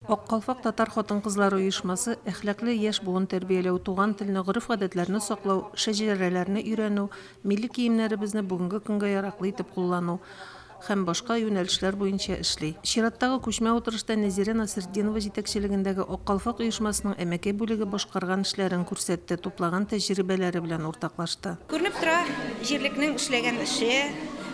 Аккалфак татар хатын-кызлар оешмасы әхлаклы яшь буын тәрбияләү, туган телне, гореф-гадәтләрне саклау, шәҗәрәләрне өйрәнү, милли киемнәребезне бүгенге көнгә яраклы итеп куллану һәм башка юнәлешләр буенча эшли. Чираттагы күчмә утырышта Нәзирә Насретдинова җитәкчелегендәге Аккалфак оешмасының әмәкәй бүлеге башкарган эшләрен күрсәтте, туплаган тәҗрибәләре белән уртаклашты. Күренеп тора, җирлекнең эшләгән эше.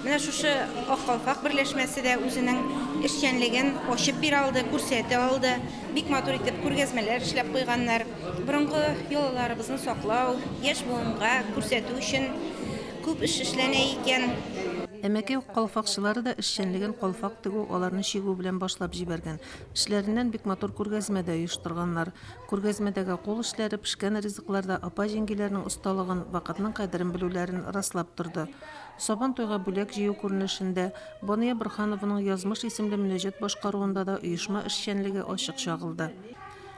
Менә шушы Аккалфак берләшмәсе дә үзенең эшчәнлеген ачып бирә алды, күрсәтә алды. Бик матур итеп күргәзмәләр эшләп куйганнар. Борынгы йолаларыбызны саклау, яшь буынга күрсәтү өчен күп эш эшләнә икән. Әмәкәй калфакчылары да эшчәнлеген калфак тегү, аларны чигү белән башлап җибәргән. Эшләреннән бик матур күргәзмә дә оештырганнар. Күргәзмәдәге кул эшләре, пешкән ризыкларда апа-җиңгиләрнең осталыгын, вакытның кадерен белүләрен раслап торды. Сабан туйга бүләк җыю күренешендә Бания Борһанованың язмыш исемле мөнәҗәт башкаруында да оешма эшчәнлеге ачык чагылды.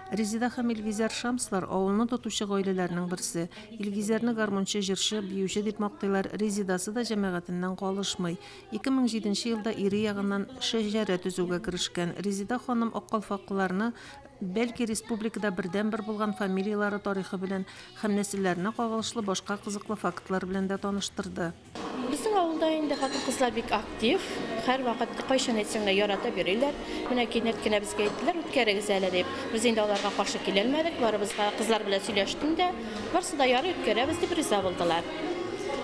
Резида һәм Илгизәр Шамслар авылны тотучы гаиләләрнең берсе. Илгизәрне гармунчы, җырчы, биюче дип мактыйлар. Резидасы да җәмәгатеннән калышмый. 2007 елда ире ягыннан шәҗәрә төзүгә керешкән. Резида ханым Аккалфаклыларны бәлки республикада бердән-бер булган фамилиялары тарихы белән һәм нәселләренә кагылышлы башка кызыклы фактлар белән дә таныштырды. Безнең авылда инде хатын-кызлар бик актив. Һәр вакыт кайчан әйтсәң дә ярата бирәләр. Менә кинәт кенә безгә әйттеләр, үткәрегез әле дип. Без инде аларга каршы килә алмадык. Барыбызга кызлар белән сөйләштем дә, барсы да ярый үткәрәбез дип риза булдылар.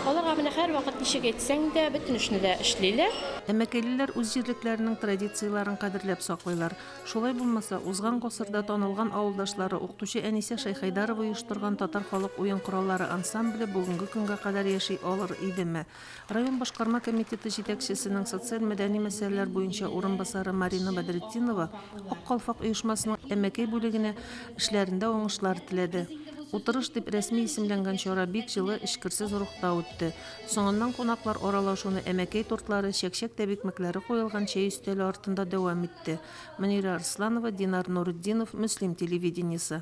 Аларга менә һәр вакыт ничек әйтсәң дә, бөтен эшне дә эшлиләр. Әмәкәйлеләр үз җирлекләренең традицияларын кадерләп саклыйлар. Шулай булмаса, узган гасырда танылган авылдашлары укытучы Әнисә Шәйхәйдарова оештырган татар халык уен кораллары ансамбле бүгенге көнгә кадәр яши алыр идеме? Район башкарма комитеты җитәкчесенең социаль-мәдәни мәсьәләләр буенча урынбасары Марина Бәдретдинова Аккалфак оешмасының әмәкәй бүлегенә эшләрендә уңышлар теләде. Утырыш дип рәсми исемләнгән чара бик җылы, эшкерсез рухта үтте. Соңыннан кунаклар аралашуны әмәкәй тортлары, чәкчәк тәбикмәкләре куелган чәй өстәле артында дәвам итте. Мөнира Арсланова, Динар Нуруддинов, Мөслим телевидениесе.